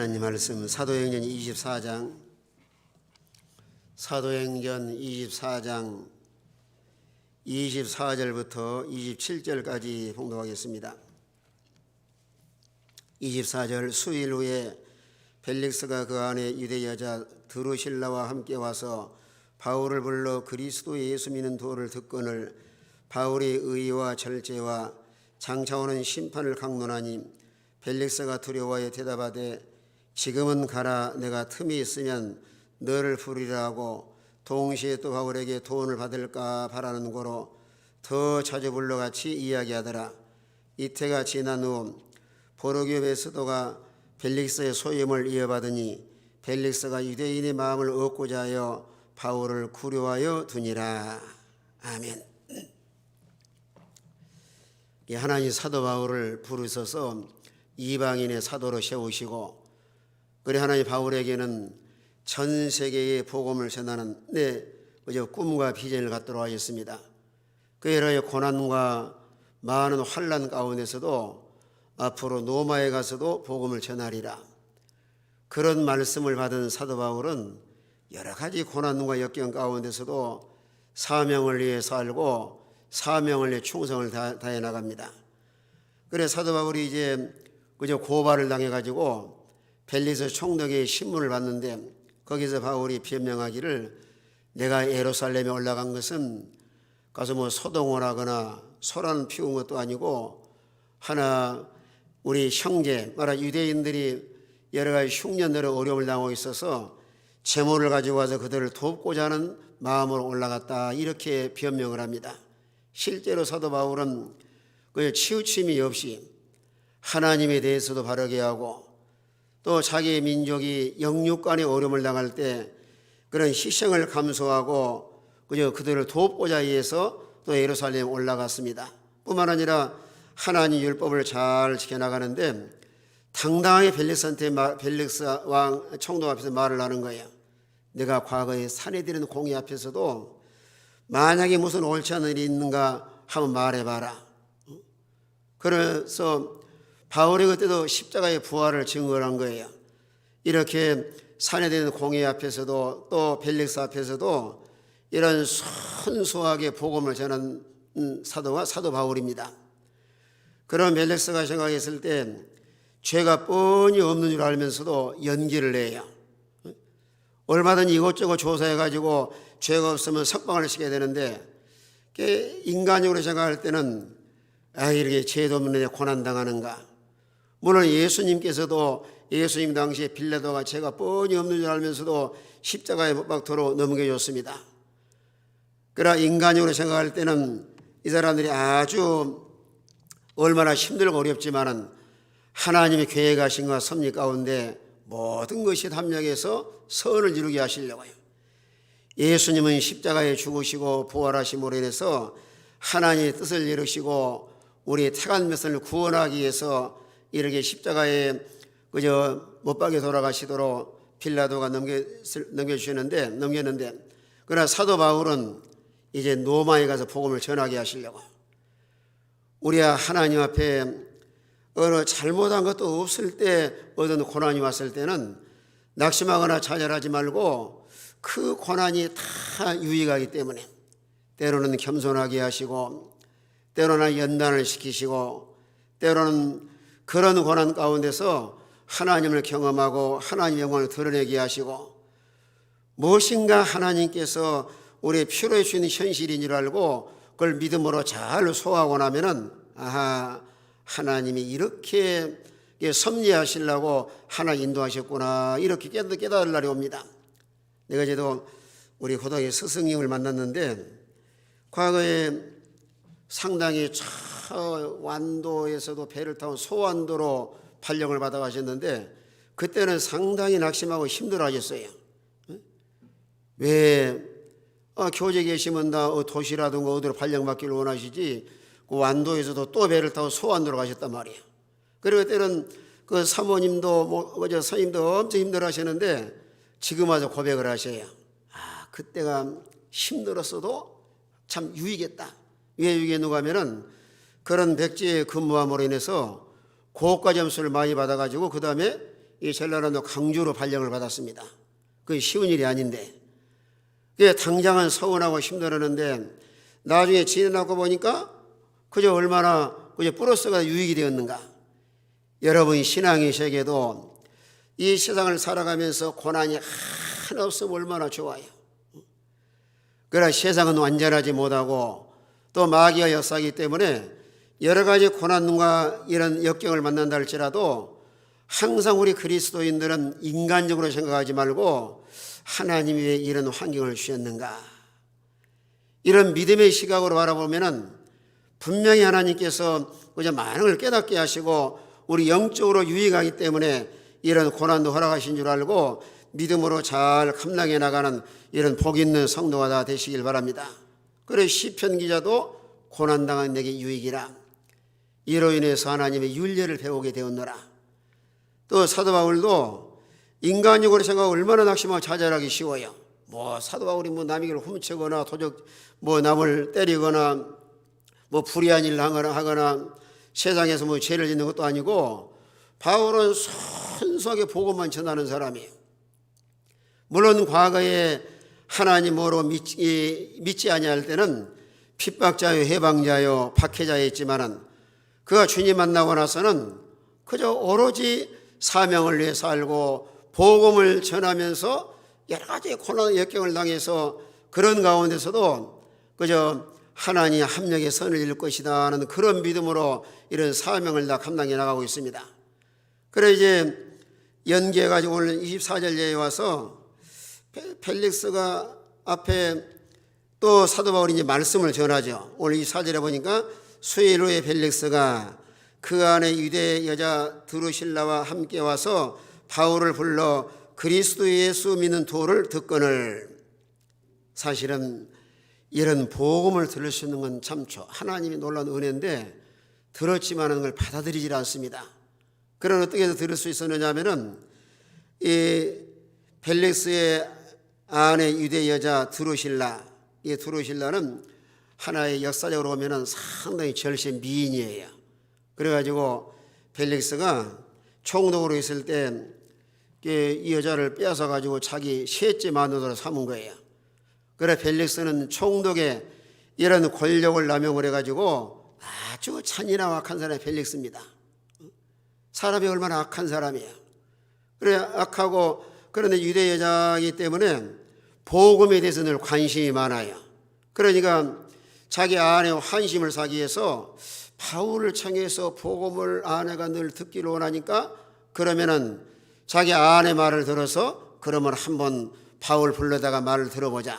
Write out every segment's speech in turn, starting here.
하나님 말씀 사도행전 24장 24절부터 27절까지 봉독하겠습니다. 24절 수일 후에 벨릭스가 그 안에 유대 여자 드루실라와 함께 와서 바울을 불러 그리스도 예수 믿는 도를 듣거늘 바울의 의와 절제와 장차오는 심판을 강론하니 벨릭스가 두려워하여 대답하되 지금은 가라. 내가 틈이 있으면 너를 부르리라 하고 동시에 또 바울에게 돈을 받을까 바라는 고로 더 자주 불러같이 이야기하더라. 이태가 지난 후 보르기오 베스도가 벨릭스의 소임을 이어받으니 벨릭스가 유대인의 마음을 얻고자 하여 바울을 구려하여 두니라. 아멘. 하나님 사도 바울을 부르셔서 이방인의 사도로 세우시고 그래 하나님 바울에게는 전 세계에 복음을 전하는 꿈과 비전을 갖도록 하였습니다. 그의 고난과 많은 환난 가운데서도 앞으로 로마에 가서도 복음을 전하리라. 그런 말씀을 받은 사도 바울은 여러 가지 고난과 역경 가운데서도 사명을 위해 살고 사명을 위해 충성을 다해 나갑니다. 그래 사도 바울이 이제 그저 고발을 당해가지고 벨릭스 총독의 신문을 받는데 거기서 바울이 변명하기를 내가 예루살렘에 올라간 것은 가서 소동을 하거나 소란 피운 것도 아니고 하나 우리 형제 말하 유대인들이 여러 가지 흉년들의 어려움을 당하고 있어서 재물을 가지고 와서 그들을 돕고자 하는 마음으로 올라갔다 이렇게 변명을 합니다. 실제로 사도 바울은 그 치우침이 없이 하나님에 대해서도 바르게 하고 또 자기 민족이 영육간의 어려움을 당할 때 그런 희생을 감수하고 그들을 돕고자 해서 또 예루살렘에 올라갔습니다. 뿐만 아니라 하나님 율법을 잘 지켜나가는데 당당하게 벨릭스 왕 총독 앞에서 말을 하는 거예요. 내가 과거에 사내들은 공의 앞에서도 만약에 무슨 옳지 않은 일이 있는가 한번 말해봐라. 그래서 바울이 그때도 십자가의 부활을 증거한 거예요. 이렇게 사내된 공회 앞에서도 또 벨릭스 앞에서도 이런 순수하게 복음을 전한 사도가 사도 바울입니다. 그런 벨릭스가 생각했을 때 죄가 뻔히 없는 줄 알면서도 연기를 해요. 얼마든지 이것저것 조사해가지고 죄가 없으면 석방을 시켜야 되는데 인간적으로 생각할 때는 이렇게 죄도 없는데 고난당하는가. 물론 예수님께서도 예수님 당시에 빌라도가 죄가 뻔히 없는 줄 알면서도 십자가에 못 박도록 넘겨줬습니다. 그러나 인간적으로 생각할 때는 이 사람들이 아주 얼마나 힘들고 어렵지만은 하나님의 계획하신 것 섭리 가운데 모든 것이 합력해서 선을 이루게 하시려고요. 예수님은 십자가에 죽으시고 부활하심으로 인해서 하나님의 뜻을 이루시고 우리 택한 백성을 구원하기 위해서 이렇게 십자가에 못 박혀 돌아가시도록 빌라도가 넘겼는데 그러나 사도 바울은 이제 로마에 가서 복음을 전하게 하시려고 우리가 하나님 앞에 어느 잘못한 것도 없을 때 어떤 고난이 왔을 때는 낙심하거나 좌절하지 말고 그 고난이 다 유익하기 때문에 때로는 겸손하게 하시고 때로는 연단을 시키시고 때로는 그런 고난 가운데서 하나님을 경험하고 하나님의 영광을 드러내게 하시고 무엇인가 하나님께서 우리의 필요해 주시는 현실인 줄 알고 그걸 믿음으로 잘 소화하고 나면은 하나님이 이렇게 섭리하시려고 하나 인도하셨구나 이렇게 깨달을 날이 옵니다. 내가 저도 우리 고등학교 스승님을 만났는데 과거에 상당히 완도에서도 배를 타고 소완도로 발령을 받아 가셨는데 그때는 상당히 낙심하고 힘들어 하셨어요. 왜 교제 계시면 다 도시라든가 어디로 발령받기를 원하시지 그 완도에서도 또 배를 타고 소완도로 가셨단 말이에요. 그리고 그때는 그 사모님도 선임도 엄청 힘들어 하셨는데 지금 와서 고백을 하셔요. 그때가 힘들었어도 참 유익했다. 왜 유익했는가 하면은 그런 백지에 근무함으로 인해서 고가 점수를 많이 받아가지고 그 다음에 이 전라남도 강주로 발령을 받았습니다. 그게 쉬운 일이 아닌데, 그게 당장은 서운하고 힘들었는데 나중에 지내고 보니까 그저 얼마나 그저 플러스가 유익이 되었는가. 여러분, 신앙의 세계도 이 세상을 살아가면서 고난이 하나 없으면 얼마나 좋아요. 그러나 세상은 완전하지 못하고 또 마귀가 역사하기 때문에 여러 가지 고난과 이런 역경을 만난다 할지라도 항상 우리 그리스도인들은 인간적으로 생각하지 말고 하나님이 왜 이런 환경을 주셨는가, 이런 믿음의 시각으로 바라보면은 분명히 하나님께서 그저 많은 걸 깨닫게 하시고 우리 영적으로 유익하기 때문에 이런 고난도 허락하신 줄 알고 믿음으로 잘 감당해 나가는 이런 복 있는 성도가 다 되시길 바랍니다. 그래서 시편 기자도 고난당한 내게 유익이라, 이로 인해서 하나님의 윤례를 배우게 되었노라. 또 사도 바울도 인간적으로 생각하고 얼마나 낙심하고 자잘하기 쉬워요. 사도 바울이 남의 길을 훔치거나 도적 남을 때리거나 불의한 일을 하거나 세상에서 죄를 짓는 것도 아니고 바울은 순수하게 복음만 전하는 사람이에요. 물론 과거에 하나님으로 믿지 아니할 때는 핍박자요, 해방자요, 박해자였지만은 그가 주님 만나고 나서는 그저 오로지 사명을 위해 살고 복음을 전하면서 여러 가지 고난 역경을 당해서 그런 가운데서도 그저 하나님의 합력의 선을 이룰 것이다 하는 그런 믿음으로 이런 사명을 다 감당해 나가고 있습니다. 그래 이제 연기해가지고 오늘 24절에 와서 펠릭스가 앞에 또 사도 바울이 이제 말씀을 전하죠. 오늘 24절에 보니까 수일 후에 펠릭스가 그 안에 유대 여자 드루실라와 함께 와서 바울을 불러 그리스도 예수 믿는 도를 듣거늘. 사실은 이런 복음을 들을 수 있는 건 참 하나님이 놀라운 은혜인데 들었지만 그걸 받아들이질 않습니다. 그럼 어떻게 해서 들을 수 있었느냐 하면은 이 벨릭스의 아내 유대 여자 드루실라, 이 드루실라는 하나의 역사적으로 보면은 상당히 절세 미인이에요. 그래가지고 벨릭스가 총독으로 있을 때 이 여자를 빼앗아 가지고 자기 셋째 마누라로 삼은 거예요. 그래 벨릭스는 총독의 이런 권력을 남용을 해가지고 아주 잔인하고 악한 사람이 벨릭스입니다. 사람이 얼마나 악한 사람이에요. 그래 악하고, 그런데 유대 여자이기 때문에 복음에 대해서 늘 관심이 많아요. 그러니까 자기 아내와 환심을 사기 위해서 바울을 청해서 복음을 아내가 늘 듣기를 원하니까 그러면은 자기 아내 말을 들어서 그러면 한번 바울 불러다가 말을 들어보자.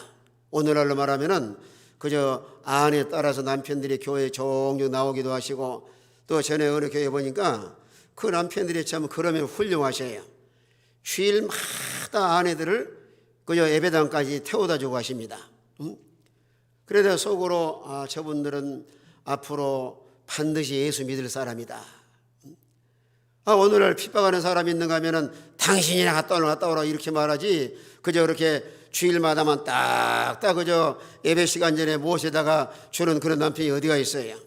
오늘날로 말하면은 그저 아내에 따라서 남편들이 교회에 종종 나오기도 하시고, 또 전에 어느 교회 보니까 그 남편들이 참 그러면 훌륭하셔요. 주일마다 아내들을 그저 예배당까지 태워다 주고 하십니다. 그래서 속으로 저분들은 앞으로 반드시 예수 믿을 사람이다. 오늘날 핍박하는 사람이 있는가 하면은 당신이나 갔다 오라 이렇게 말하지, 그저 그렇게 주일마다만 딱딱 그저 예배 시간 전에 모셔다가 주는 그런 남편이 어디가 있어요.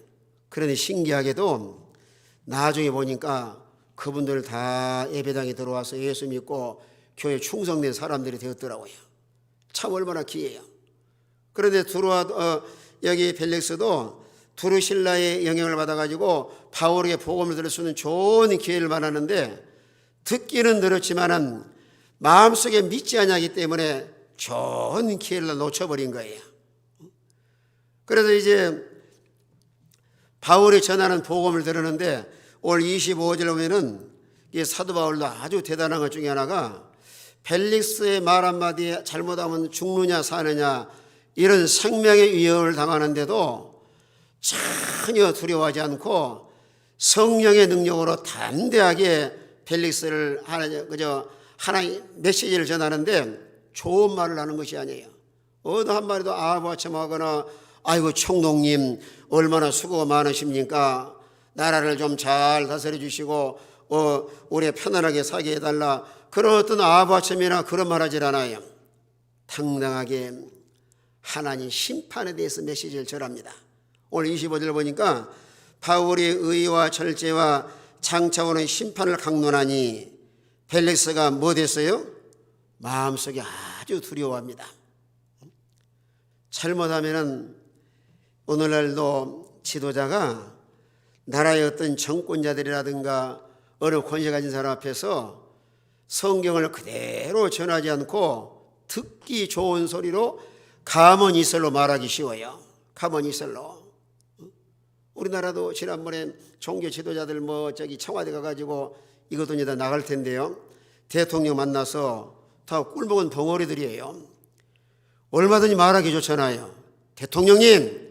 그러니 신기하게도 나중에 보니까 그분들 다 예배당에 들어와서 예수 믿고 교회 충성된 사람들이 되었더라고요. 참 얼마나 기이해요. 그런데 여기 벨릭스도 두루실라의 영향을 받아가지고 바울에게 복음을 들을 수 있는 좋은 기회를 받았는데 듣기는 들었지만은 마음속에 믿지 않았기 때문에 좋은 기회를 놓쳐버린 거예요. 그래서 이제 바울이 전하는 복음을 들었는데 오늘 25절 보면은 이 사도 바울도 아주 대단한 것 중에 하나가 벨릭스의 말 한마디에 잘못하면 죽느냐 사느냐 이런 생명의 위협을 당하는데도 전혀 두려워하지 않고 성령의 능력으로 담대하게 벨릭스를 하나의 메시지를 전하는데 좋은 말을 하는 것이 아니에요. 어느 한마디도 아부하첨하거나 아이고 총독님 얼마나 수고가 많으십니까? 나라를 좀 잘 다스려 주시고 우리 편안하게 살게 해달라, 그런 어떤 아부하첨이나 그런 말 하질 않아요. 당당하게 하나님 심판에 대해서 메시지를 전합니다. 오늘 25절 보니까 바울이 의와 절제와 장차 오는 심판을 강론하니 벨릭스가 뭐 됐어요? 마음속에 아주 두려워합니다. 잘못하면은 오늘날도 지도자가 나라의 어떤 정권자들이라든가 어느 권세 가진 사람 앞에서 성경을 그대로 전하지 않고 듣기 좋은 소리로 가문이설로 말하기 쉬워요. 가문이설로. 우리나라도 지난번에 종교 지도자들 청와대 가가지고 이것도 이제 다 나갈 텐데요. 대통령 만나서 다 꿀먹은 덩어리들이에요. 얼마든지 말하기 좋잖아요. 대통령님,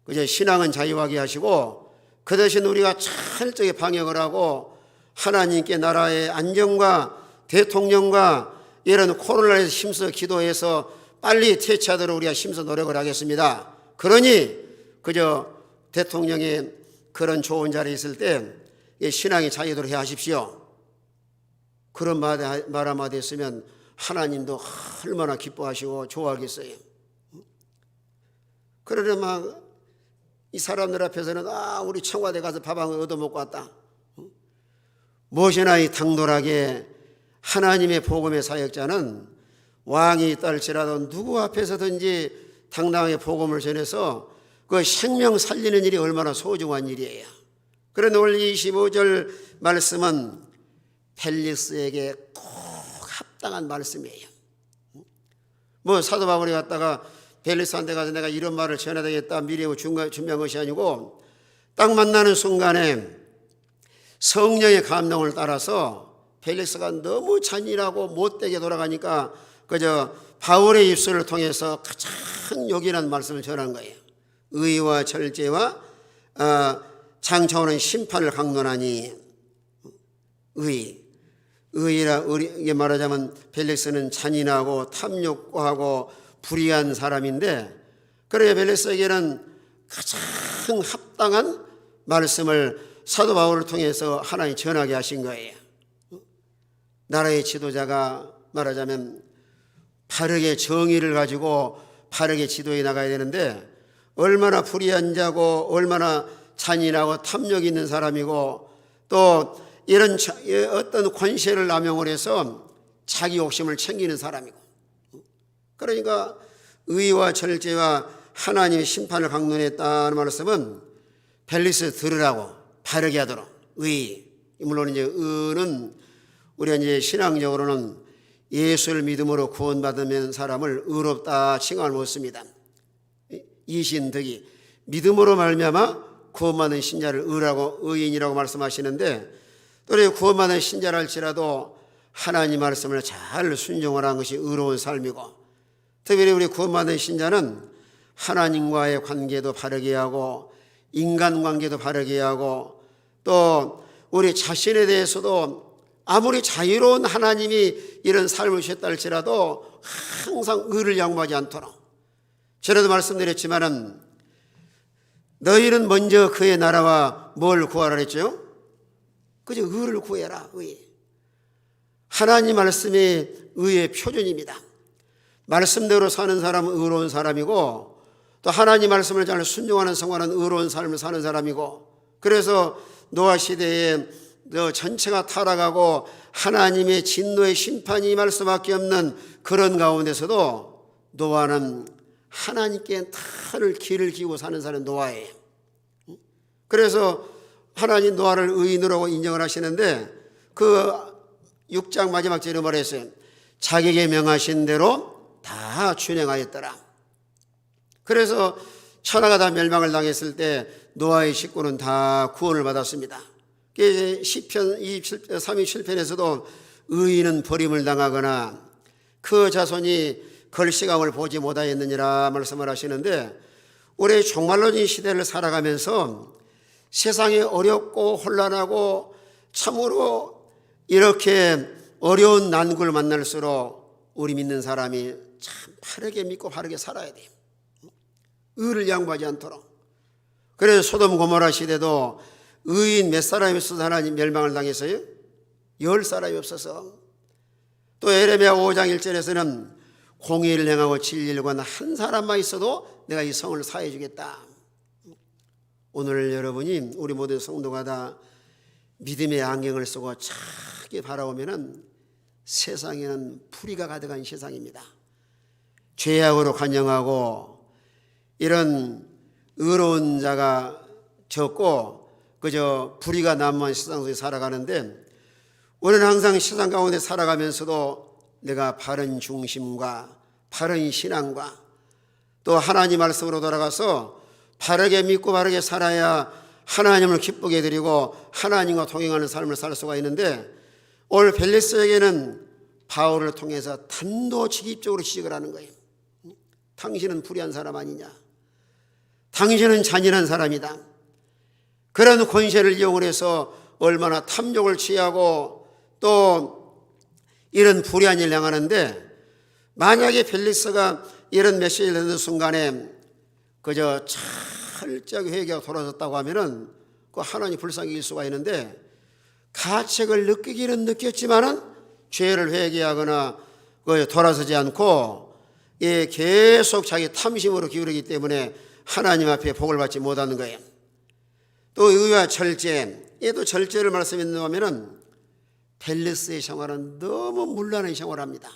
그저 신앙은 자유하게 하시고 그 대신 우리가 철저히 방역을 하고 하나님께 나라의 안정과 대통령과 이런 코로나에 힘써 기도해서 빨리 퇴치하도록 우리가 힘써 노력을 하겠습니다. 그러니 그저 대통령이 그런 좋은 자리에 있을 때 신앙이 자유도록 해 하십시오. 그런 말 한마디 했으면 하나님도 얼마나 기뻐하시고 좋아하겠어요. 그러나 막 이 사람들 앞에서는 우리 청와대 가서 밥 한 번 얻어먹고 왔다. 무엇이나 이 당돌하게 하나님의 복음의 사역자는 왕이 있달지라도 누구 앞에서든지 당당하게 복음을 전해서 그 생명 살리는 일이 얼마나 소중한 일이에요. 그런데 오늘 25절 말씀은 벨릭스에게 꼭 합당한 말씀이에요. 사도 바울이 갔다가 벨릭스한테 가서 내가 이런 말을 전해야 되겠다 미리 준비한 것이 아니고 딱 만나는 순간에 성령의 감동을 따라서 벨릭스가 너무 잔인하고 못되게 돌아가니까 그저 바울의 입술을 통해서 가장 요긴한 말씀을 전한 거예요. 의와 절제와 장차오는 심판을 강론하니 의라 이게 말하자면 벨릭스는 잔인하고 탐욕하고 불의한 사람인데 그래야 벨릭스에게는 가장 합당한 말씀을 사도 바울을 통해서 하나님이 전하게 하신 거예요. 나라의 지도자가 말하자면 바르게 정의를 가지고 바르게 지도해 나가야 되는데 얼마나 불의한 자고 얼마나 잔인하고 탐욕이 있는 사람이고 또 이런 어떤 권세를 남용을 해서 자기 욕심을 챙기는 사람이고 그러니까 의와 절제와 하나님의 심판을 강론했다는 말씀은 벨릭스 들으라고 바르게 하도록 물론 이제 의는 우리가 이제 신앙적으로는 예수를 믿음으로 구원받으면 사람을 의롭다 칭함을 못습니다. 이신득이 믿음으로 말미암아 구원받은 신자를 의인이라고 말씀하시는데 또 구원받은 신자라 할지라도 하나님 말씀을 잘 순종을 한 것이 의로운 삶이고 특별히 우리 구원받은 신자는 하나님과의 관계도 바르게 하고 인간관계도 바르게 하고 또 우리 자신에 대해서도 아무리 자유로운 하나님이 이런 삶을 주셨다 할지라도 항상 의를 양보하지 않도록 전에도 말씀드렸지만은 너희는 먼저 그의 나라와 뭘 구하라 했죠? 그저 의를 구해라. 하나님 말씀이 의의 표준입니다. 말씀대로 사는 사람은 의로운 사람이고 또 하나님 말씀을 잘 순종하는 성화는 의로운 삶을 사는 사람이고 그래서 노아 시대에 전체가 타락하고 하나님의 진노의 심판이 임할 수밖에 없는 그런 가운데서도 노아는 하나님께 다를 길을 기고 사는 사람은 노아예요. 그래서 하나님 노아를 의인으로 인정을 하시는데 그 6장 마지막 절에 뭐라 했어요? 자기에게 명하신 대로 다 준행하였더라. 그래서 천하가 다 멸망을 당했을 때 노아의 식구는 다 구원을 받았습니다. 시편 37편에서도 의인은 버림을 당하거나 그 자손이 걸시감을 보지 못하였느니라 말씀을 하시는데 우리 종말론의 시대를 살아가면서 세상이 어렵고 혼란하고 참으로 이렇게 어려운 난국을 만날수록 우리 믿는 사람이 참 바르게 믿고 바르게 살아야 돼요. 의를 양보하지 않도록. 그래서 소돔 고모라 시대도 의인 몇 사람이 없어서 하나님 멸망을 당했어요? 10사람이 없어서. 또 에레미야 5장 1절에서는 공의를 행하고 진리를 구하는 한 사람만 있어도 내가 이 성을 사해 주겠다. 오늘 여러분이 우리 모든 성도가 다 믿음의 안경을 쓰고 참 크게 바라보면은 세상에는 불의가 가득한 세상입니다. 죄악으로 관영하고 이런 의로운 자가 적고 그저 불의가 난무한 세상 속에 살아가는데, 우리는 항상 세상 가운데 살아가면서도 내가 바른 중심과 바른 신앙과 또 하나님 말씀으로 돌아가서 바르게 믿고 바르게 살아야 하나님을 기쁘게 드리고 하나님과 동행하는 삶을 살 수가 있는데, 오늘 벨리스에게는 바울을 통해서 단도직입적으로 지적을 하는 거예요. 당신은 불의한 사람 아니냐, 당신은 잔인한 사람이다. 그런 권세를 이용을 해서 얼마나 탐욕을 취하고 또 이런 불의한 일을 행하는데, 만약에 벨리스가 이런 메시지를 듣는 순간에 그저 철저하게 회개하고 돌아섰다고 하면은 그 하나님 불쌍히 일 수가 있는데, 가책을 느끼기는 느꼈지만은 죄를 회개하거나 돌아서지 않고 계속 자기 탐심으로 기울이기 때문에 하나님 앞에 복을 받지 못하는 거예요. 또 의와 절제, 또 절제를 말씀했는가 하면은 벨리스의 생활은 너무 문란한 생활을 합니다.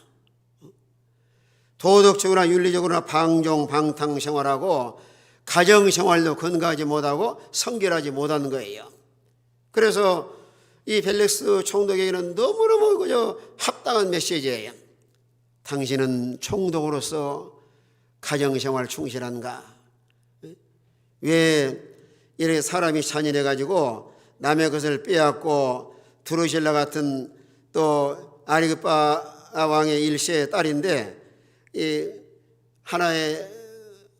도덕적으로나 윤리적으로나 방종 방탕 생활하고 가정생활도 건강하지 못하고 성결하지 못하는 거예요. 그래서 이 벨리스 총독에게는 너무너무 그저 합당한 메시지예요. 당신은 총독으로서 가정생활 충실한가? 왜 이렇게 사람이 잔인해가지고 남의 것을 빼앗고 드루실라 같은 또 아리그파 왕의 일세의 딸인데, 이 하나의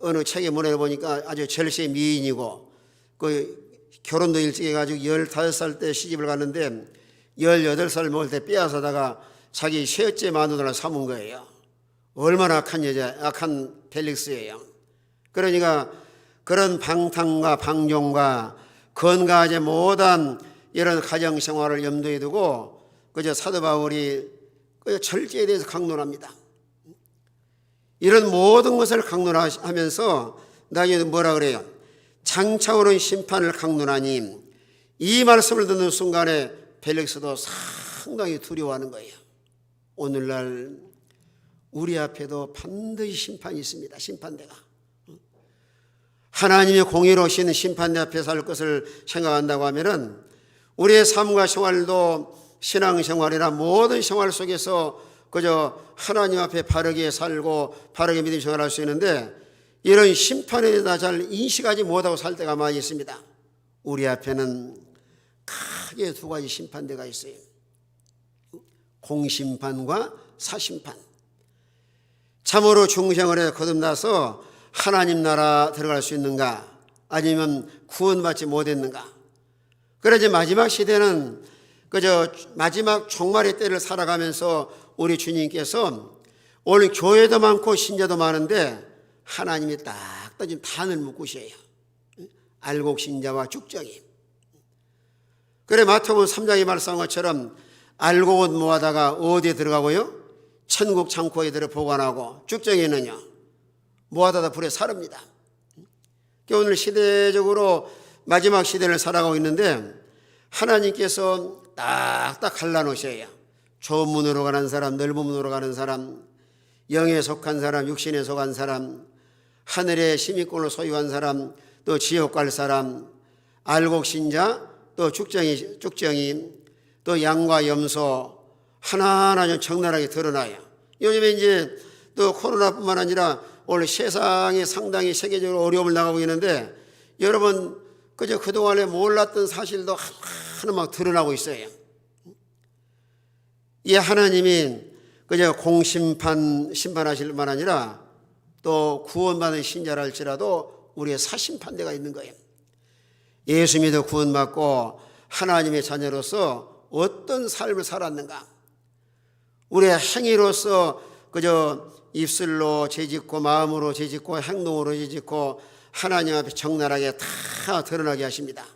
어느 책에 문헌을 보니까 아주 절세 미인이고 그 결혼도 일찍 해가지고 15살 때 시집을 갔는데 18살 먹을 때 빼앗아다가 자기 셋째 마누라를 삼은 거예요. 얼마나 악한 여자, 악한 벨릭스예요. 그러니까 그런 방탕과 방종과 건강하지 못한 이런 가정생활을 염두에 두고 그저 사도 바울이 그저 절제에 대해서 강론합니다. 이런 모든 것을 강론하면서 나에게 뭐라 그래요? 장차 오는 심판을 강론하니, 이 말씀을 듣는 순간에 벨릭스도 상당히 두려워하는 거예요. 오늘날 우리 앞에도 반드시 심판이 있습니다. 심판대가. 하나님의 공의로우신 심판대 앞에 살 것을 생각한다고 하면은 우리의 삶과 생활도 신앙생활이나 모든 생활 속에서 그저 하나님 앞에 바르게 살고 바르게 믿음 생활할 수 있는데, 이런 심판에 대해서 잘 인식하지 못하고 살 때가 많이 있습니다. 우리 앞에는 크게 두 가지 심판대가 있어요. 공심판과 사심판. 참으로 중생을 해 거듭나서 하나님 나라 들어갈 수 있는가, 아니면 구원받지 못했는가. 그래서 마지막 시대는 그저 마지막 종말의 때를 살아가면서 우리 주님께서 오늘 교회도 많고 신자도 많은데 하나님이 딱 지금 단을 묶으셔요. 알곡 신자와 쭉정이. 그래 마태복음 3장에 말씀한 것처럼 알곡은 모아다가 어디에 들어가고요? 천국 창고에 들어 보관하고, 쭉정이는요 모아다가 불에 사릅니다. 오늘 시대적으로 마지막 시대를 살아가고 있는데 하나님께서 딱딱 갈라놓으셔요. 좁은 문으로 가는 사람, 넓은 문으로 가는 사람, 영에 속한 사람, 육신에 속한 사람, 하늘의 시민권을 소유한 사람, 또 지옥 갈 사람, 알곡 신자, 또 쭉정이, 또 양과 염소 하나하나 적나라하게 드러나요. 요즘에 이제 또 코로나뿐만 아니라 오늘 세상에 상당히 세계적으로 어려움을 나가고 있는데, 여러분 그저 그동안에 몰랐던 사실도 하나 막 드러나고 있어요. 이 하나님이 그저 심판하실 뿐만 아니라 또 구원받은 신자라 할지라도 우리의 사심판대가 있는 거예요. 예수 믿어 구원받고 하나님의 자녀로서 어떤 삶을 살았는가, 우리의 행위로서 그저 입술로 죄짓고 마음으로 죄짓고 행동으로 죄짓고 하나님 앞에 적나라하게 다 드러나게 하십니다.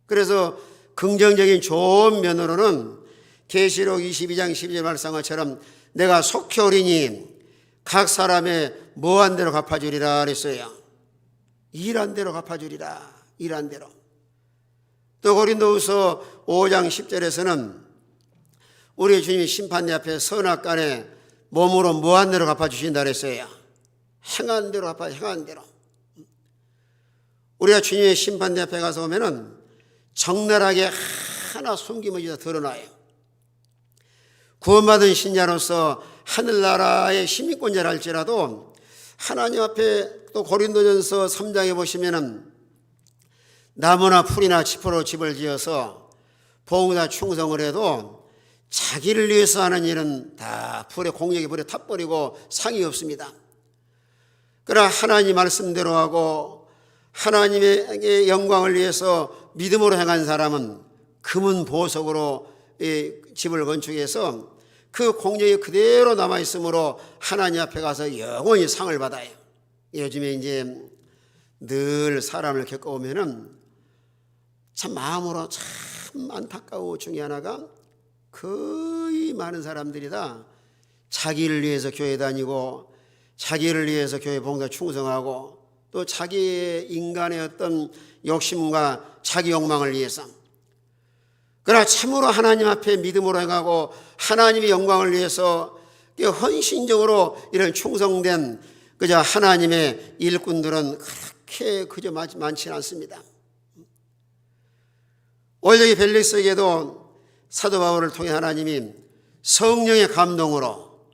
그래서 긍정적인 좋은 면으로는 계시록 22장 12절 말씀한 것처럼 내가 속히 오리니 각 사람의 뭐한 대로 갚아주리라 그랬어요. 일한 대로 갚아주리라. 일한 대로. 또 고린도후서 5장 10절에서는 우리 주님이 심판대 앞에 선악간에 몸으로 뭐한 대로 갚아주신다 그랬어요. 행한 대로 갚아, 행한 대로. 우리가 주님의 심판대 앞에 가서 오면은 적나라하게 하나 숨김없이 드러나요. 구원받은 신자로서 하늘나라의 시민권자라 할지라도 하나님 앞에, 또 고린도전서 3장에 보시면은 나무나 풀이나 지포로 집을 지어서 보응다 충성을 해도 자기를 위해서 하는 일은 다 불에, 공력이 불에 타버리고 상이 없습니다. 그러나 하나님 말씀대로 하고 하나님의 영광을 위해서 믿음으로 행한 사람은 금은 보석으로 집을 건축해서 그 공력이 그대로 남아있으므로 하나님 앞에 가서 영원히 상을 받아요. 요즘에 이제 늘 사람을 겪어오면은 참 마음으로 참 안타까운 중에 하나가, 거의 많은 사람들이 다 자기를 위해서 교회 다니고 자기를 위해서 교회 봉사 충성하고 또 자기의 인간의 어떤 욕심과 자기 욕망을 위해서, 그러나 참으로 하나님 앞에 믿음으로 행하고 하나님의 영광을 위해서 헌신적으로 이런 충성된 그저 하나님의 일꾼들은 그렇게 그저 많지는 않습니다. 오히려 이 벨릭스에게도 사도 바울을 통해 하나님이 성령의 감동으로,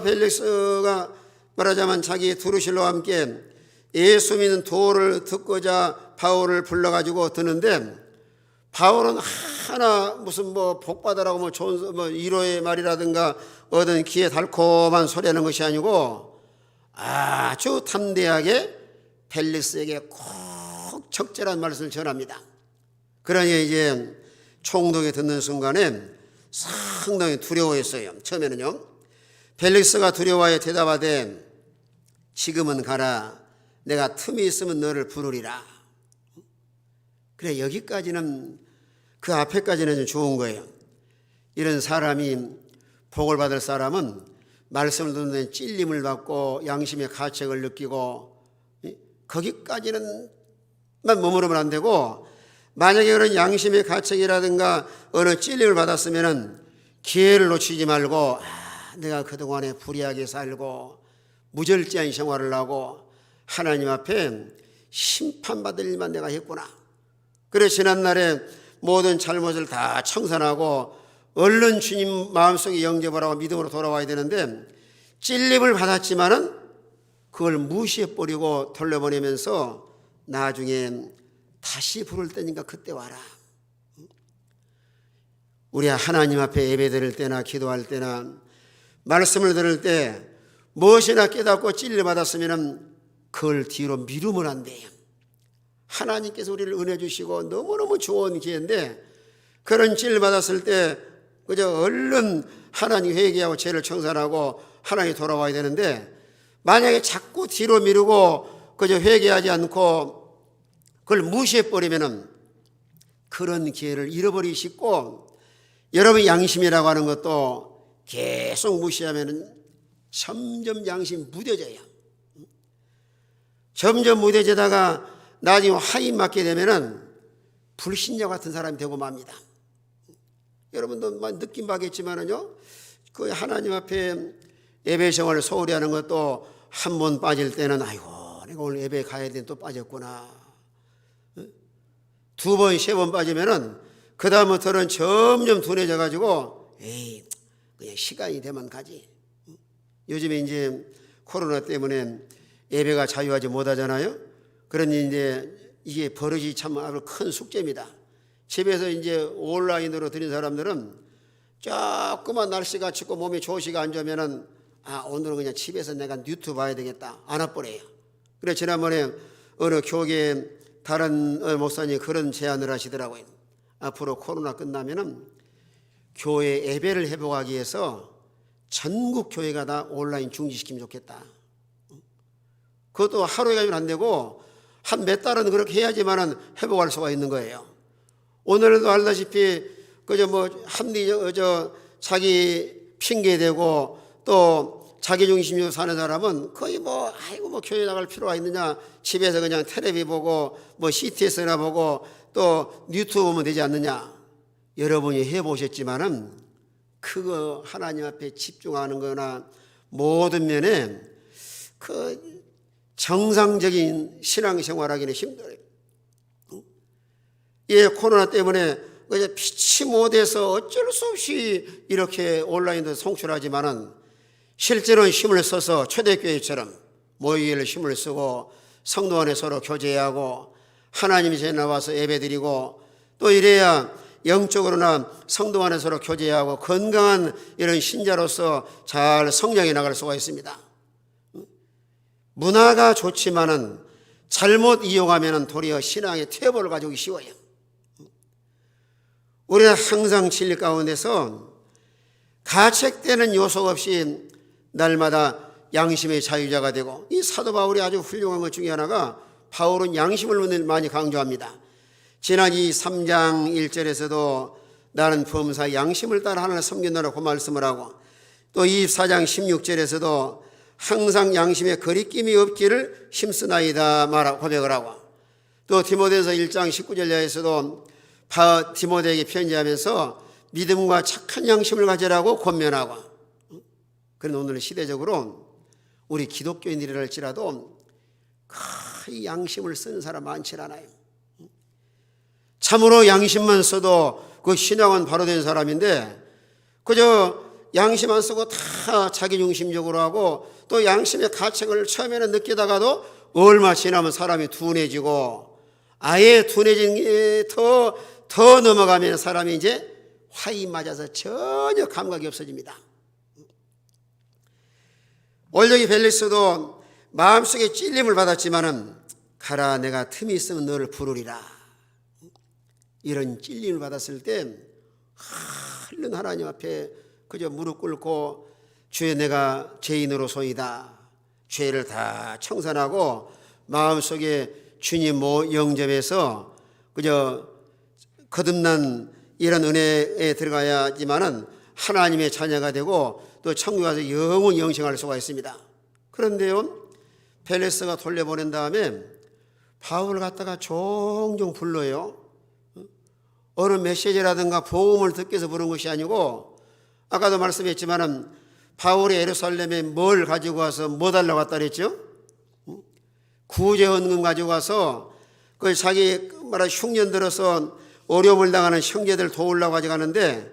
벨릭스가 말하자면 자기 두루실로와 함께 예수 믿는 도를 듣고자 바울을 불러가지고 드는데, 바울은 하나 무슨 뭐 복받아라고 뭐 좋은 뭐 위로의 말이라든가 어떤 귀에 달콤한 소리하는 것이 아니고 아주 담대하게 벨릭스에게 꼭 적절한 말씀을 전합니다. 그러니 이제 총독이 듣는 순간에 상당히 두려워했어요. 처음에는요. 벨릭스가 두려워하여 대답하되 지금은 가라. 내가 틈이 있으면 너를 부르리라. 그래, 여기까지는, 그 앞에까지는 좀 좋은 거예요. 이런 사람이, 복을 받을 사람은 말씀을 듣는 찔림을 받고 양심의 가책을 느끼고, 거기까지는 머무르면 안 되고, 만약에 그런 양심의 가책이라든가 어느 찔림을 받았으면 기회를 놓치지 말고, 내가 그동안에 불의하게 살고 무절제한 생활을 하고 하나님 앞에 심판받을 일만 내가 했구나. 그래, 지난날에 모든 잘못을 다 청산하고 얼른 주님 마음속에 영접을 하고 믿음으로 돌아와야 되는데, 찔림을 받았지만은 그걸 무시해버리고 돌려보내면서 나중에 다시 부를 때니까 그때 와라. 우리 하나님 앞에 예배 드릴 때나 기도할 때나 말씀을 들을 때 무엇이나 깨닫고 찔림받았으면 그걸 뒤로 미루면 안 돼요. 하나님께서 우리를 은혜 주시고 너무너무 좋은 기회인데, 그런 찔림받았을 때 그저 얼른 하나님 회개하고 죄를 청산하고 하나님 돌아와야 되는데, 만약에 자꾸 뒤로 미루고 그저 회개하지 않고 그걸 무시해버리면 그런 기회를 잃어버리시고, 여러분 양심이라고 하는 것도 계속 무시하면 점점 양심이 무뎌져요. 점점 무뎌지다가 나중에 화인 맞게 되면은 불신자 같은 사람이 되고 맙니다. 여러분도 느낌 받겠지만은요, 그 하나님 앞에 예배 생활을 소홀히 하는 것도 한 번 빠질 때는 아이고 내가 오늘 예배 가야 되는데 또 빠졌구나. 두 번, 세 번 빠지면은 그 다음부터는 점점 둔해져 가지고 에이 그냥 시간이 되면 가지. 요즘에 이제 코로나 때문에 예배가 자유하지 못하잖아요. 그러니 이제 이게 버릇이 참 아주 큰 숙제입니다. 집에서 이제 온라인으로 드린 사람들은 조금만 날씨가 춥고 몸이 좋으시가 안 좋으면은 오늘은 그냥 집에서 내가 유튜브 봐야 되겠다 안 와버려요. 그래, 지난번에 어느 교계 다른 목사님이 그런 제안을 하시더라고요. 앞으로 코로나 끝나면은 교회 예배를 회복하기 위해서 전국 교회가 다 온라인 중지시키면 좋겠다. 그것도 하루에 가면 안 되고 한 몇 달은 그렇게 해야지만은 회복할 수가 있는 거예요. 오늘도 알다시피 그저 뭐 자기 핑계 대고 또 자기 중심으로 사는 사람은 거의 뭐 교회 나갈 필요가 있느냐, 집에서 그냥 텔레비 보고 뭐 CTS나 보고 또 유튜브 보면 되지 않느냐. 여러분이 해보셨지만은 그거 하나님 앞에 집중하는 거나 모든 면에 그 정상적인 신앙생활하기는 힘들어요. 예, 코로나 때문에 그냥 피치 못해서 어쩔 수 없이 이렇게 온라인도 송출하지만은 실제로는 힘을 써서 초대교회처럼 모이기를 힘을 쓰고 성도 안에 서로 교제하고 하나님이 제 나와서 예배드리고 또 이래야 영적으로나 성도 안에 서로 교제하고 건강한 이런 신자로서 잘 성장해 나갈 수가 있습니다. 문화가 좋지만은 잘못 이용하면 도리어 신앙의 퇴보를 가져오기 쉬워요. 우리는 항상 진리 가운데서 가책되는 요소 없이 날마다 양심의 자유자가 되고, 이 사도 바울이 아주 훌륭한 것 중에 하나가 바울은 양심을 많이 강조합니다. 지난 이 3장 1절에서도 나는 범사 양심을 따라 하나님을 섬긴다라고 말씀을 하고, 또 24장 16절에서도 항상 양심에 거리낌이 없기를 힘쓰나이다 말하고 고백을 하고, 또 디모데서 1장 19절 이하에서도 디모데에게 편지하면서 믿음과 착한 양심을 가지라고 권면하고, 그런데 오늘은 시대적으로 우리 기독교인들이라 할지라도 거의 양심을 쓰는 사람 많지 않아요. 참으로 양심만 써도 그 신앙은 바로 된 사람인데 그저 양심 안 쓰고 다 자기중심적으로 하고 또 양심의 가책을 처음에는 느끼다가도 얼마 지나면 사람이 둔해지고 아예 둔해진 게 더 넘어가면 사람이 이제 화이 맞아서 전혀 감각이 없어집니다. 올여기 벨리스도 마음속에 찔림을 받았지만은 가라 내가 틈이 있으면 너를 부르리라. 이런 찔림을 받았을 때 흘른 하나님 앞에 그저 무릎 꿇고 주여 내가 죄인으로소이다. 죄를 다 청산하고 마음속에 주님 영접해서 그저 거듭난 이런 은혜에 들어가야지만은 하나님의 자녀가 되고 또 천국에 가서 영원히 영생할 수가 있습니다. 그런데요, 벨리스가 돌려보낸 다음에 바울을 갖다가 종종 불러요. 어느 메시지라든가 복음을 듣기 위해서 부른 것이 아니고, 아까도 말씀했지만은 바울이 예루살렘에 뭘 가지고 와서 뭐 달라고 왔다 그랬죠? 구제 헌금 가지고 와서 그 자기 말한 흉년 들어서 어려움을 당하는 형제들 도우려고 가져가는데,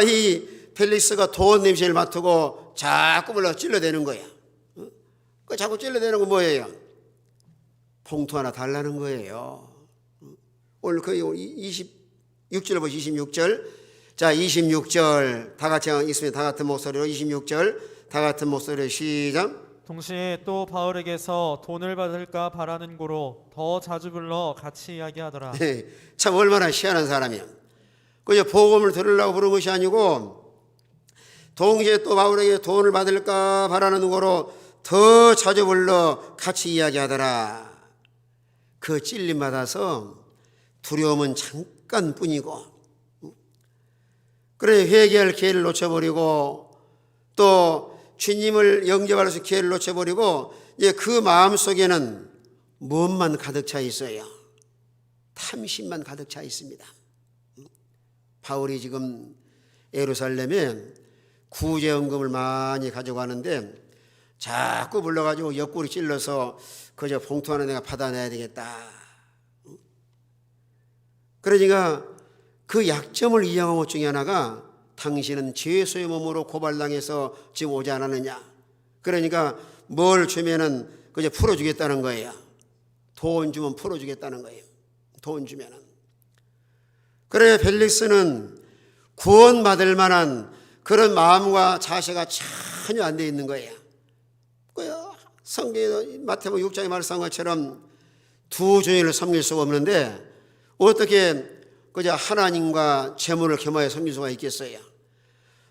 이 벨리스가 돈 냄새를 맡고 자꾸 불러 찔러대는 거야. 그 자꾸 찔러대는 건 뭐예요? 봉투 하나 달라는 거예요. 오늘 그 26절 보시죠. 26절. 자, 26절 다 같이 있으면 다 같은 목소리로 26절 다 같은 목소리로 시작. 동시에 또 바울에게서 돈을 받을까 바라는 고로 더 자주 불러 같이 이야기하더라. 네, 참 얼마나 희한한 사람이야. 그저 복음을 들으려고 부른 것이 아니고 동시에 또 바울에게 돈을 받을까 바라는 고로 더 자주 불러 같이 이야기하더라. 그 찔림 받아서 두려움은 잠깐뿐이고, 그래 회개할 기회를 놓쳐버리고 또 주님을 영접할 수 기회를 놓쳐버리고 이제 그 마음속에는 무엇만 가득 차 있어요? 탐심만 가득 차 있습니다. 바울이 지금 예루살렘에 구제헌금을 많이 가져가는데 자꾸 불러가지고 옆구리 찔러서 그저 봉투 하나 내가 받아내야 되겠다. 그러니까 그 약점을 이용한 것 중에 하나가 당신은 죄수의 몸으로 고발당해서 지금 오지 않았느냐. 그러니까 뭘 주면은 그저 풀어주겠다는 거예요. 돈 주면 풀어주겠다는 거예요. 돈 주면은. 그래 벨릭스는 구원받을 만한 그런 마음과 자세가 전혀 안 돼 있는 거예요. 성경에 마태복음 6장에 말씀한 것처럼 두 주인을 섬길 수가 없는데 어떻게 그저 하나님과 재물을 겸하여 섬길 수가 있겠어요?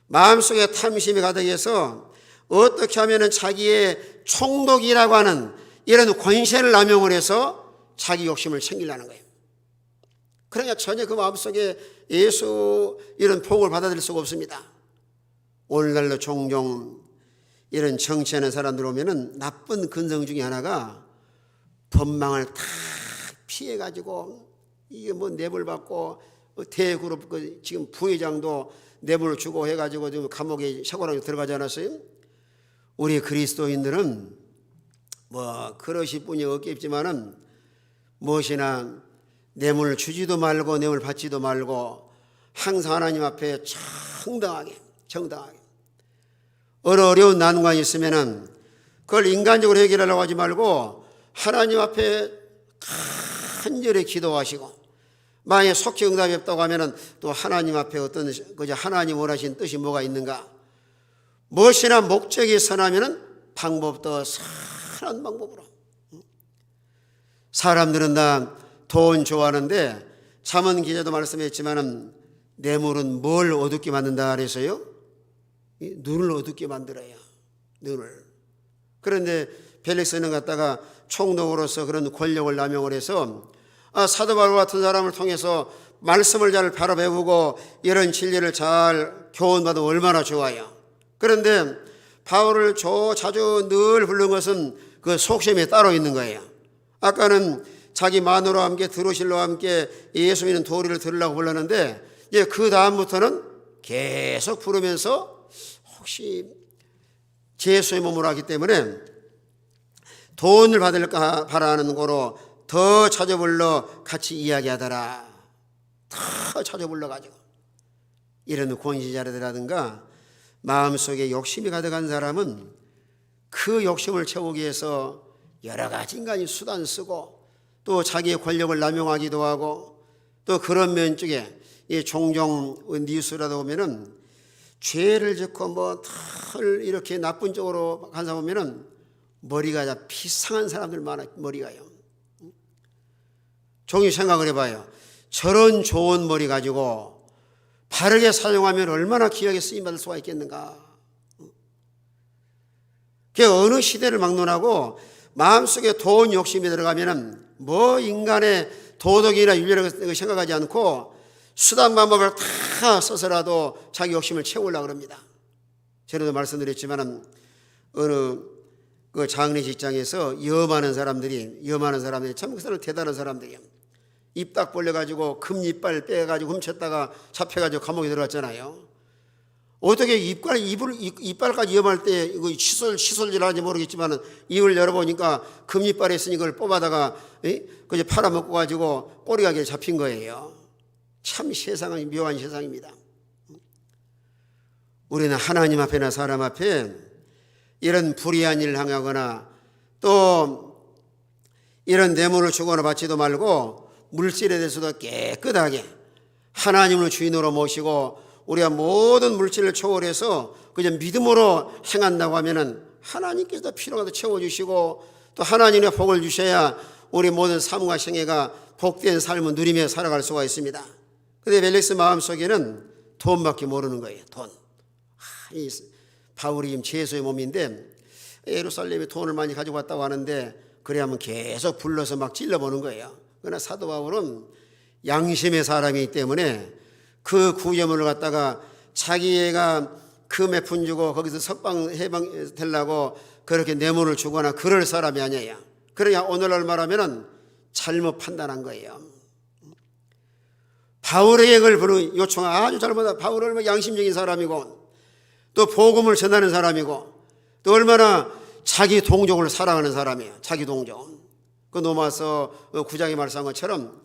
마음속에 탐심이 가득해서 어떻게 하면 자기의 총독이라고 하는 이런 권세를 남용을 해서 자기 욕심을 챙기려는 거예요. 그러니까 전혀 그 마음속에 예수 이런 복을 받아들일 수가 없습니다. 오늘날로 종종 이런 정치하는 사람들 오면은 나쁜 근성 중에 하나가 법망을 다 피해가지고 이게 뭐 뇌물 받고 대그룹 지금 부회장도 뇌물을 주고 해가지고 지금 감옥에 샤고랑에 들어가지 않았어요? 우리 그리스도인들은 뭐 그러실 분이 없겠지만은 무엇이나 뇌물을 주지도 말고 뇌물 받지도 말고 항상 하나님 앞에 정당하게 어려운 난관이 있으면은 그걸 인간적으로 해결하려고 하지 말고 하나님 앞에 간절히 기도하시고, 만약에 속히 응답이 없다고 하면은 또 하나님 앞에 어떤 그저 하나님 원하신 뜻이 뭐가 있는가, 무엇이나 목적이 선하면은 방법도 선한 방법으로. 사람들은 다 돈 좋아하는데 잠언 기자도 말씀했지만은 뇌물은 뭘 어둡게 만든다 그래서요? 눈을 어둡게 만들어요. 눈을. 그런데 벨릭스는 갖다가 총독으로서 그런 권력을 남용을 해서 사도 바울 같은 사람을 통해서 말씀을 잘 바로 배우고 이런 진리를 잘 교훈받으면 얼마나 좋아요. 그런데 바울을 자주 늘 부른 것은 그 속셈에 따로 있는 거예요. 아까는 자기 마누라와 함께 드루실로와 함께 예수 믿는 도리를 들으려고 불렀는데 이제 그 다음부터는 계속 부르면서 혹시 제수의 몸으로 하기 때문에 돈을 받을까 바라는 거로 더 찾아 불러 같이 이야기하더라. 더 찾아 불러가지고 이런 권시자들이라든가 마음속에 욕심이 가득한 사람은 그 욕심을 채우기 위해서 여러 가지 인간이 수단 쓰고 또 자기의 권력을 남용하기도 하고, 또 그런 면 쪽에 종종 뉴스라도 보면은 죄를 짓고 뭐 털 이렇게 나쁜 쪽으로 간 사람 보면은 머리가 다 비상한 사람들 많아. 머리가요. 종이 생각을 해봐요. 저런 좋은 머리 가지고 바르게 사용하면 얼마나 귀하게 쓰임받을 수가 있겠는가. 그 어느 시대를 막론하고 마음속에 돈 욕심이 들어가면은 뭐 인간의 도덕이나 윤리를 생각하지 않고 수단 방법을 다 써서라도 자기 욕심을 채우려고 합니다. 전에도 말씀드렸지만은 어느 그 장례 직장에서 염하는 사람들이 참 그 사람 대단한 사람들이에요. 입 딱 벌려가지고 금이빨 빼가지고 훔쳤다가 잡혀가지고 감옥에 들어갔잖아요. 어떻게 이빨까지 염할 때 이거 시솔질하는지 모르겠지만 입을 열어보니까 금이빨에 있으니 그걸 뽑아다가 그저 팔아먹고 가지고 꼬리가 잡힌 거예요. 참 세상은 묘한 세상입니다. 우리는 하나님 앞에나 사람 앞에 이런 불의한 일을 행하거나 또 이런 뇌물을 주거나 받지도 말고 물질에 대해서도 깨끗하게 하나님을 주인으로 모시고 우리가 모든 물질을 초월해서 그저 믿음으로 행한다고 하면은 하나님께서 필요한 것도 채워주시고 또 하나님의 복을 주셔야 우리 모든 삶과 생애가 복된 삶을 누리며 살아갈 수가 있습니다. 그런데 벨릭스 마음속에는 돈밖에 모르는 거예요. 돈. 바울이 지금 제수의 몸인데 예루살렘에 돈을 많이 가지고 왔다고 하는데 그래 하면 계속 불러서 막 찔러보는 거예요. 그러나 사도 바울은 양심의 사람이기 때문에 그 구제물을 갖다가 자기가 그 몇 푼 주고 거기서 석방 해방 되려고 그렇게 뇌물을 주거나 그럴 사람이 아니에요. 그러냐 오늘날 말하면은 잘못 판단한 거예요. 바울에게 그걸 요청한 아주 잘못한, 바울은 얼마나 양심적인 사람이고 또 복음을 전하는 사람이고 또 얼마나 자기 동족을 사랑하는 사람이에요. 자기 동족. 그 로마서 9장에 말씀한 것처럼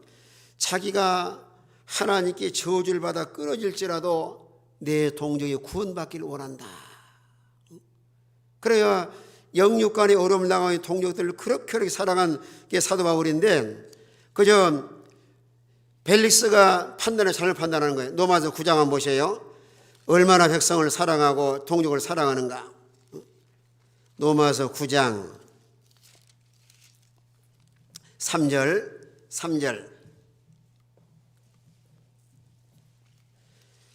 자기가 하나님께 저주를 받아 끊어질지라도 내 동족이 구원받기를 원한다. 그래야 영육간의 어려움을 당하는 동족들을 그렇게 사랑한 게 사도 바울인데 그저 벨릭스가 잘못 판단하는 거예요. 로마서 9장 한번 보세요. 얼마나 백성을 사랑하고 동족을 사랑하는가. 로마서 9장 3절.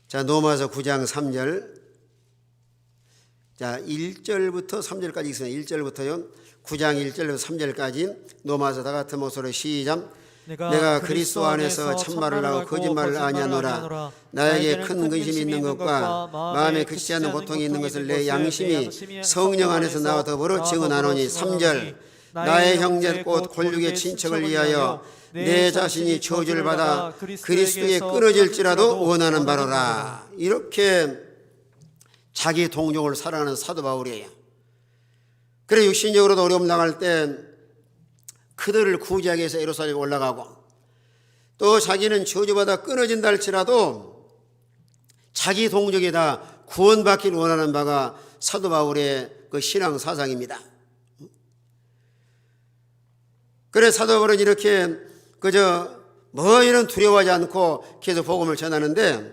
자, 로마서 9장 3절. 자, 1절부터 3절까지 있습니다. 1절부터요. 9장 1절부터 3절까지 로마서 다 같은 목소리로 시작. 내가 그리스도 안에서 참말을 하고 거짓말을 아니하노라. 나에게 큰 근심이 있는 것과 마음에 그치지 않는 고통이 있는 것을 내 양심이 성령 안에서 나와 더불어 증언하노니. 3절. 나의 형제 곧 골육의 친척을 위하여 내 자신이 저주를 받아 그리스도에 끊어질지라도 원하는 바로라. 이렇게 자기 동족을 사랑하는 사도 바울이에요. 그래 육신적으로도 어려움 당할 때 그들을 구제하기 위해서 예루살렘에 올라가고, 또 자기는 저주받아 끊어진다 할지라도 자기 동족이 다 구원받기를 원하는 바가 사도 바울의 그 신앙 사상입니다. 그래 사도 바울은 이렇게 그저 뭐 이런 두려워하지 않고 계속 복음을 전하는데,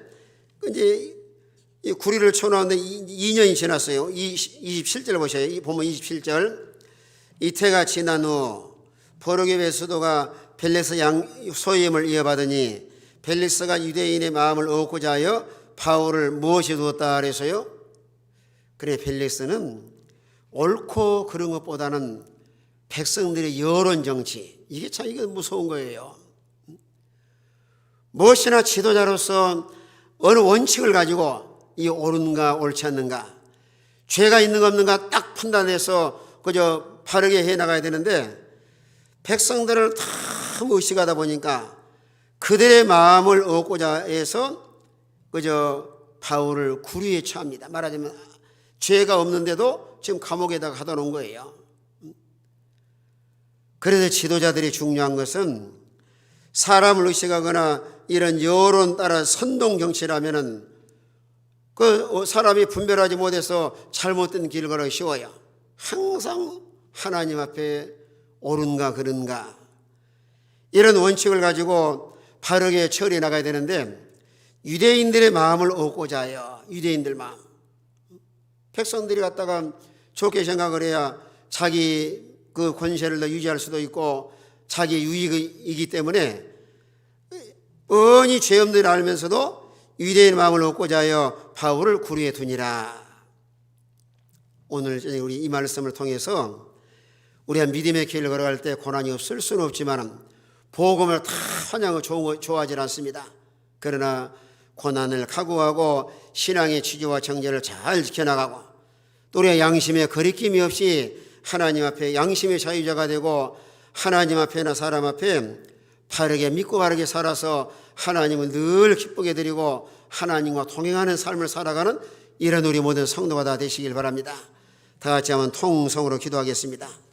이제 이 구리를 쳐놓았는데 2년이 지났어요. 27절 보셔요. 이 보면 27절. 이태가 지난 후 포르기의 수도가 벨리스 소임을 이어받으니 벨리스가 유대인의 마음을 얻고자 하여 바울을 무엇에 두었다 그래서요. 그래 벨리스는 옳고 그런 것보다는 백성들의 여론 정치, 이게 참 이게 무서운 거예요. 무엇이나 지도자로서 어느 원칙을 가지고 이 옳은가 옳지 않는가, 죄가 있는가 없는가 딱 판단해서 그저 바르게 해나가야 되는데, 백성들을 다 의식하다 보니까 그들의 마음을 얻고자 해서 그저 바울을 구류에 처합니다. 말하자면 죄가 없는데도 지금 감옥에다가 가둬 놓은 거예요. 그래서 지도자들이 중요한 것은 사람을 의식하거나 이런 여론 따라 선동 정치라면은 그 사람이 분별하지 못해서 잘못된 길을 걸어기 쉬워요. 항상 하나님 앞에 옳은가 그른가 이런 원칙을 가지고 바르게 처리해 나가야 되는데, 유대인들의 마음을 얻고자 해요. 유대인들 마음. 백성들이 갖다가 좋게 생각을 해야 자기 그 권세를 더 유지할 수도 있고 자기 유익이기 때문에 뻔히 죄 없는 줄 알면서도 유대인의 마음을 얻고자 하여 바울을 구류에 두니라. 오늘 우리 이 말씀을 통해서 우리가 믿음의 길을 걸어갈 때 고난이 없을 수는 없지만 복음을 다 환영하고 좋아하지 않습니다. 그러나 고난을 각오하고 신앙의 취지와 정제를 잘 지켜나가고, 또 우리가 양심에 거리낌이 없이 하나님 앞에 양심의 자유자가 되고 하나님 앞에나 사람 앞에 바르게 믿고 바르게 살아서 하나님을 늘 기쁘게 드리고 하나님과 동행하는 삶을 살아가는 이런 우리 모든 성도가 다 되시길 바랍니다. 다 같이 한번 통성으로 기도하겠습니다.